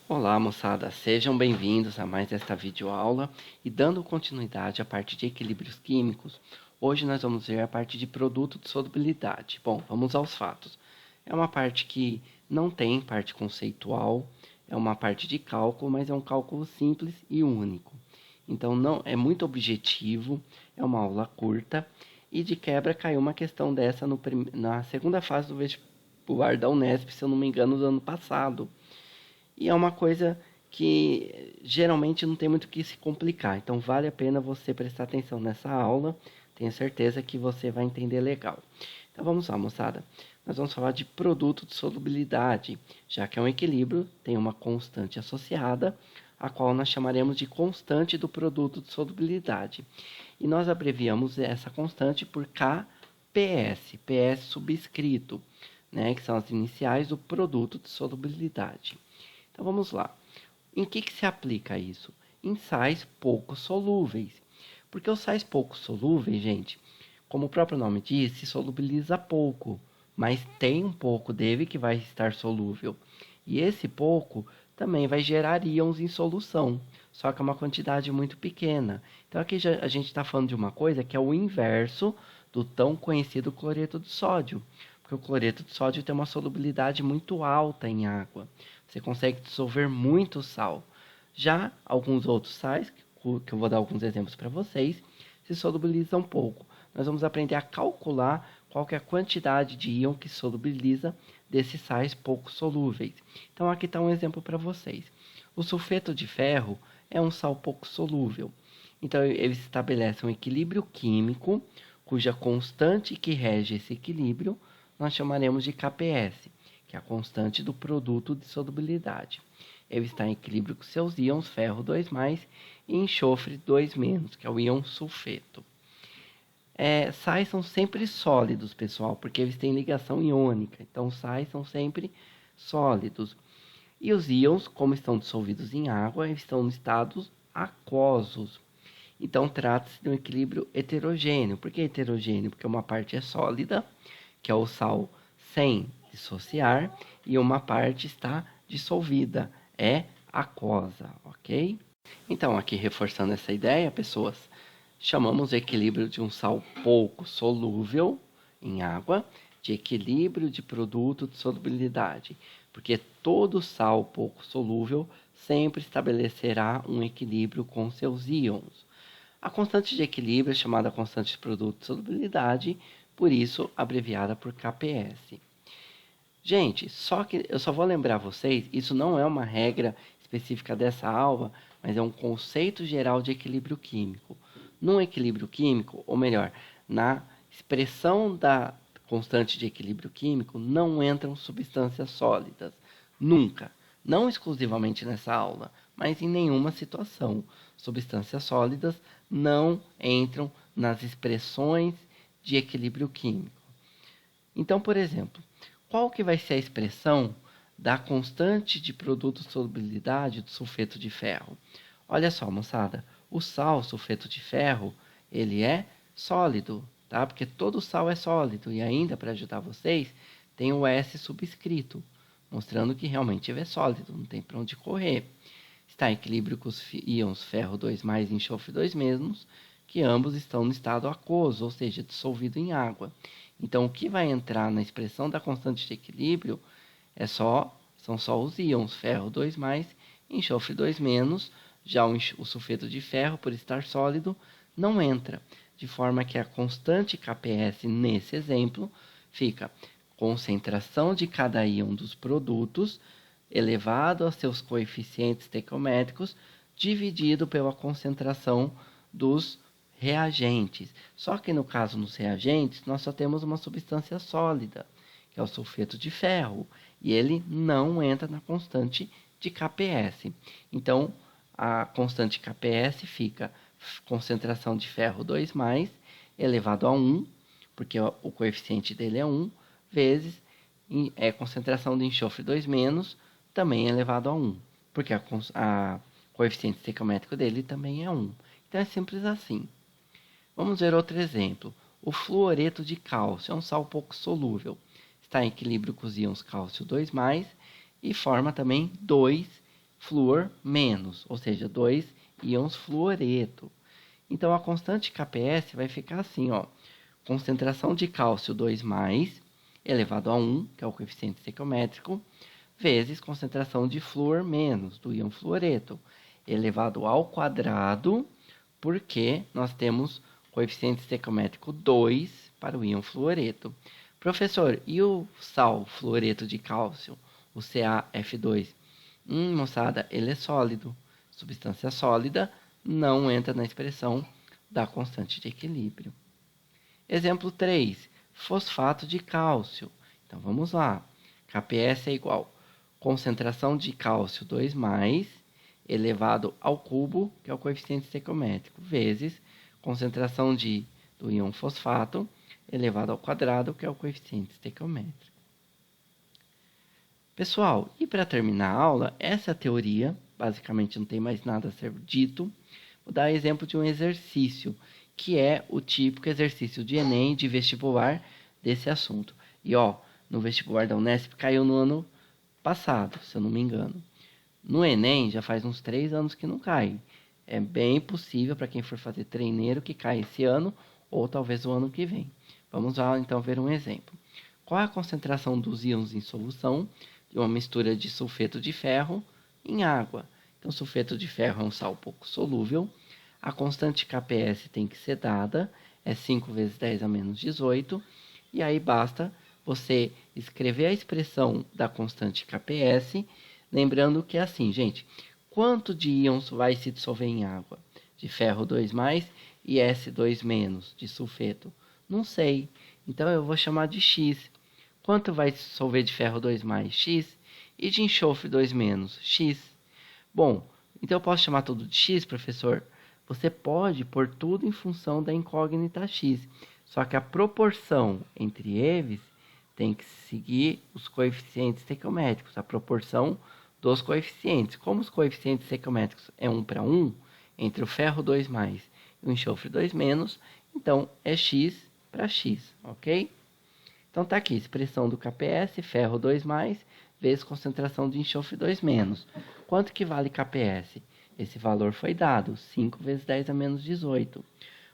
Olá moçada, sejam bem-vindos a mais esta videoaula e dando continuidade à parte de equilíbrios químicos, hoje nós vamos ver a parte de produto de solubilidade. Bom, vamos aos fatos. É uma parte que não tem parte conceitual, é uma parte de cálculo, mas é um cálculo simples e único. Então não é muito objetivo, é uma aula curta e de quebra caiu uma questão dessa na segunda fase do vestibular da Unesp, se eu não me engano, do ano passado. E é uma coisa que geralmente não tem muito o que se complicar. Então vale a pena você prestar atenção nessa aula. Tenho certeza que você vai entender legal. Então vamos lá, moçada. Nós vamos falar de produto de solubilidade, já que é um equilíbrio, tem uma constante associada, a qual nós chamaremos de constante do produto de solubilidade. E nós abreviamos essa constante por KPS, PS subscrito, né, que são as iniciais do produto de solubilidade. Então vamos lá. Em que se aplica isso? Em sais pouco solúveis. Porque os sais pouco solúveis, gente, como o próprio nome diz, se solubiliza pouco, mas tem um pouco dele que vai estar solúvel. E esse pouco também vai gerar íons em solução, só que é uma quantidade muito pequena. Então aqui a gente está falando de uma coisa que é o inverso do tão conhecido cloreto de sódio. Porque o cloreto de sódio tem uma solubilidade muito alta em água. Você consegue dissolver muito sal. Já alguns outros sais, que eu vou dar alguns exemplos para vocês, se solubilizam pouco. Nós vamos aprender a calcular qual que é a quantidade de íon que solubiliza desses sais pouco solúveis. Então aqui está um exemplo para vocês. O sulfeto de ferro é um sal pouco solúvel. Então ele estabelece um equilíbrio químico, cuja constante que rege esse equilíbrio nós chamaremos de KPS, que é a constante do produto de solubilidade. Ele está em equilíbrio com seus íons ferro 2+, e enxofre 2-, que é o íon sulfeto. Sais são sempre sólidos, pessoal, porque eles têm ligação iônica. Então, sais são sempre sólidos. E os íons, como estão dissolvidos em água, eles estão em estados aquosos. Então, trata-se de um equilíbrio heterogêneo. Por que heterogêneo? Porque uma parte é sólida, que é o sal sem dissociar, e uma parte está dissolvida, é aquosa, ok? Então, aqui reforçando essa ideia, pessoas, chamamos o equilíbrio de um sal pouco solúvel em água de equilíbrio de produto de solubilidade, porque todo sal pouco solúvel sempre estabelecerá um equilíbrio com seus íons. A constante de equilíbrio é chamada constante de produto de solubilidade, por isso abreviada por KPS. Gente, só que eu só vou lembrar vocês, isso não é uma regra específica dessa aula, mas é um conceito geral de equilíbrio químico. Num equilíbrio químico, ou melhor, na expressão da constante de equilíbrio químico, não entram substâncias sólidas. Nunca. Não exclusivamente nessa aula, mas em nenhuma situação. Substâncias sólidas não entram nas expressões de equilíbrio químico. Então, por exemplo, qual que vai ser a expressão da constante de produto de solubilidade do sulfeto de ferro? Olha só, moçada, o sal, sulfeto de ferro, ele é sólido, tá? Porque todo sal é sólido. E ainda, para ajudar vocês, tem o S subscrito, mostrando que realmente ele é sólido, não tem para onde correr. Está em equilíbrio com os íons ferro 2+ e enxofre 2-, que ambos estão no estado aquoso, ou seja, dissolvido em água. Então, o que vai entrar na expressão da constante de equilíbrio são só os íons ferro 2+ e enxofre 2-, já o sulfeto de ferro, por estar sólido, não entra, de forma que a constante KPS nesse exemplo fica concentração de cada íon dos produtos elevado aos seus coeficientes estequiométricos dividido pela concentração dos reagentes. Só que no caso dos reagentes, nós só temos uma substância sólida, que é o sulfeto de ferro, e ele não entra na constante de KPS. Então, a constante KPS fica concentração de ferro 2+ elevado a 1, porque o coeficiente dele é 1, vezes concentração de enxofre 2-, também elevado a 1, porque a coeficiente estequiométrico dele também é 1. Então é simples assim. Vamos ver outro exemplo. O fluoreto de cálcio é um sal pouco solúvel. Está em equilíbrio com os íons cálcio 2+, e forma também 2 flúor menos, ou seja, 2 íons fluoreto. Então, a constante KPS vai ficar assim, ó. Concentração de cálcio 2+, elevado a 1, que é o coeficiente estequiométrico, vezes concentração de flúor menos, do íon fluoreto, elevado ao quadrado, porque nós temos coeficiente estequiométrico 2 para o íon fluoreto. Professor, e o sal fluoreto de cálcio, o CaF2? Moçada, ele é sólido. Substância sólida não entra na expressão da constante de equilíbrio. Exemplo 3, fosfato de cálcio. Então, vamos lá. KPS é igual concentração de cálcio 2+, elevado ao cubo, que é o coeficiente estequiométrico, vezes concentração do íon fosfato, elevado ao quadrado, que é o coeficiente estequiométrico. Pessoal, e para terminar a aula, essa é a teoria, basicamente não tem mais nada a ser dito. Vou dar exemplo de um exercício, que é o típico exercício de Enem, de vestibular, desse assunto. E ó, no vestibular da Unesp caiu no ano passado, se eu não me engano. No Enem já faz uns 3 anos que não cai. É bem possível para quem for fazer treineiro que caia esse ano ou talvez o ano que vem. Vamos lá então ver um exemplo. Qual é a concentração dos íons em solução de uma mistura de sulfeto de ferro em água? Então, sulfeto de ferro é um sal pouco solúvel. A constante KPS tem que ser dada, é 5 vezes 10 a menos 18. E aí basta você escrever a expressão da constante KPS, lembrando que é assim, gente, quanto de íons vai se dissolver em água? De ferro 2+, e S2- de sulfeto? Não sei, então eu vou chamar de X. Quanto vai se dissolver de ferro 2+? X. E de enxofre 2-, X. Bom, então eu posso chamar tudo de X, professor? Você pode pôr tudo em função da incógnita X, só que a proporção entre eles tem que seguir os coeficientes estequiométricos, a proporção dos coeficientes. Como os coeficientes estequiométricos é 1 para 1, entre o ferro 2+ e o enxofre 2-, então é X para X, ok? Então tá aqui, expressão do KPS, ferro 2+, vezes concentração de enxofre 2-. Quanto que vale KPS? Esse valor foi dado, 5 vezes 10 a menos 18.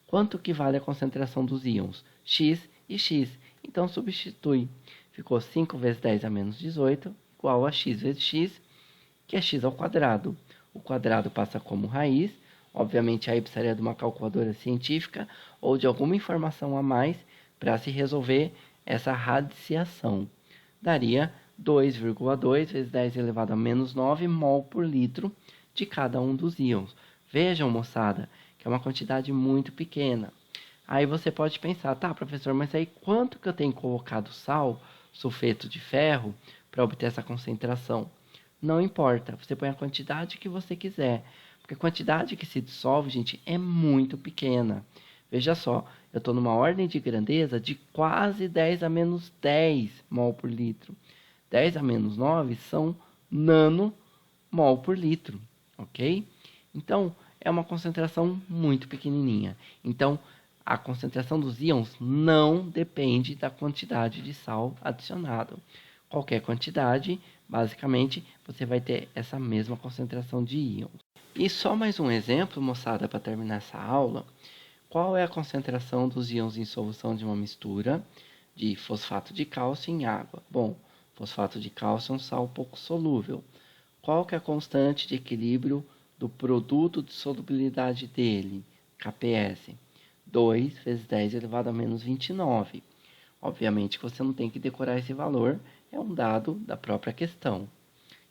Quanto que vale a concentração dos íons? X e X. Então, substitui. Ficou 5 vezes 10 a menos 18, igual a x vezes x, que é x ao quadrado. O quadrado passa como raiz. Obviamente, aí precisaria de uma calculadora científica ou de alguma informação a mais para se resolver essa radiciação. Daria 2,2 vezes 10 elevado a menos 9 mol por litro de cada um dos íons. Vejam, moçada, que é uma quantidade muito pequena. Aí você pode pensar, tá, professor, mas aí quanto que eu tenho colocado sal, sulfeto de ferro, para obter essa concentração? Não importa, você põe a quantidade que você quiser, porque a quantidade que se dissolve, gente, é muito pequena. Veja só, eu estou numa ordem de grandeza de quase 10 a menos 10 mol por litro. 10 a menos 9 são nanomol por litro, ok? Então, é uma concentração muito pequenininha. Então, a concentração dos íons não depende da quantidade de sal adicionado. Qualquer quantidade, basicamente, você vai ter essa mesma concentração de íons. E só mais um exemplo, moçada, para terminar essa aula. Qual é a concentração dos íons em solução de uma mistura de fosfato de cálcio em água? Bom, fosfato de cálcio é um sal pouco solúvel. Qual que é a constante de equilíbrio do produto de solubilidade dele? KPS. 2 vezes 10 elevado a menos 29. Obviamente que você não tem que decorar esse valor, é um dado da própria questão.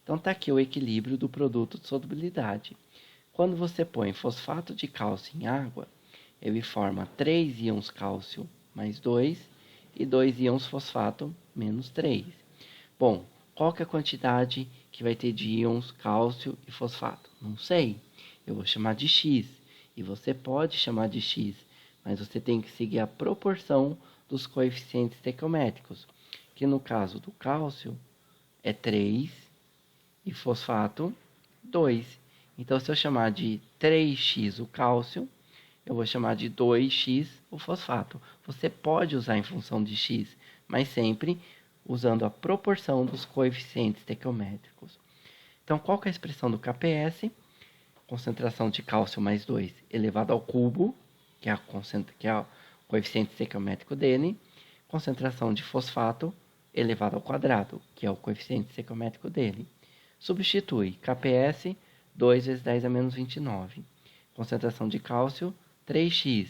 Então está aqui o equilíbrio do produto de solubilidade. Quando você põe fosfato de cálcio em água, ele forma 3 íons cálcio mais 2 e 2 íons fosfato menos 3. Bom, qual que é a quantidade que vai ter de íons cálcio e fosfato? Não sei. Eu vou chamar de X. E você pode chamar de X, mas você tem que seguir a proporção dos coeficientes estequiométricos, que no caso do cálcio é 3 e fosfato 2. Então, se eu chamar de 3x o cálcio, eu vou chamar de 2x o fosfato. Você pode usar em função de x, mas sempre usando a proporção dos coeficientes estequiométricos. Então, qual que é a expressão do KPS? Concentração de cálcio mais 2 elevado ao cubo, que é o coeficiente estequiométrico dele. Concentração de fosfato elevado ao quadrado, que é o coeficiente estequiométrico dele. Substitui KPS 2 vezes 10 a menos 29. Concentração de cálcio 3x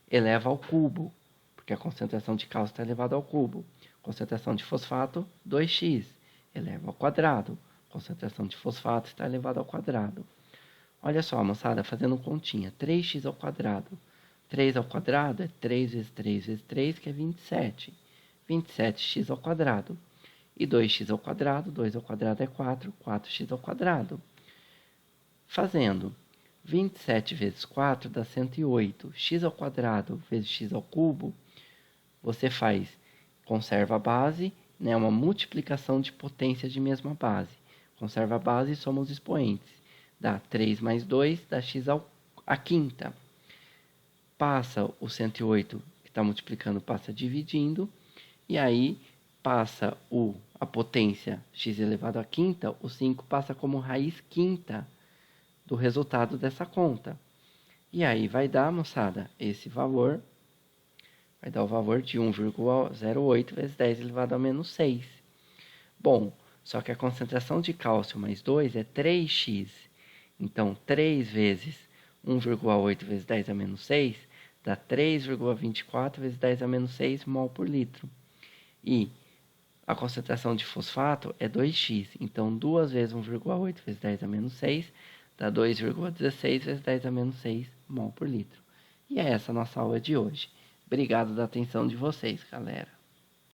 eleva ao cubo, porque a concentração de cálcio está elevada ao cubo. Concentração de fosfato 2x eleva ao quadrado. Concentração de fosfato está elevada ao quadrado. Olha só, moçada, fazendo continha. 3x ao quadrado. 3 ao quadrado é 3 vezes 3 vezes 3, que é 27. 27x ao quadrado. E 2x ao quadrado, 2 ao quadrado é 4, 4x ao quadrado. Fazendo 27 vezes 4 dá 108. X ao quadrado vezes x ao cubo, você conserva a base, né, uma multiplicação de potência de mesma base. Conserva a base e soma os expoentes. Dá 3 mais 2, dá x à quinta. Passa o 108, que está multiplicando, passa dividindo. E aí passa a potência x elevado à quinta, o 5 passa como raiz quinta do resultado dessa conta. E aí vai dar, moçada, esse valor, vai dar o valor de 1,08 vezes 10 elevado a menos 6. Bom, só que a concentração de cálcio mais 2 é 3x. Então, 3 vezes 1,8 vezes 10 a menos 6 dá 3,24 vezes 10 a menos 6 mol por litro. E a concentração de fosfato é 2x. Então, 2 vezes 1,8 vezes 10 a menos 6 dá 2,16 vezes 10 a menos 6 mol por litro. E é essa a nossa aula de hoje. Obrigado da atenção de vocês, galera.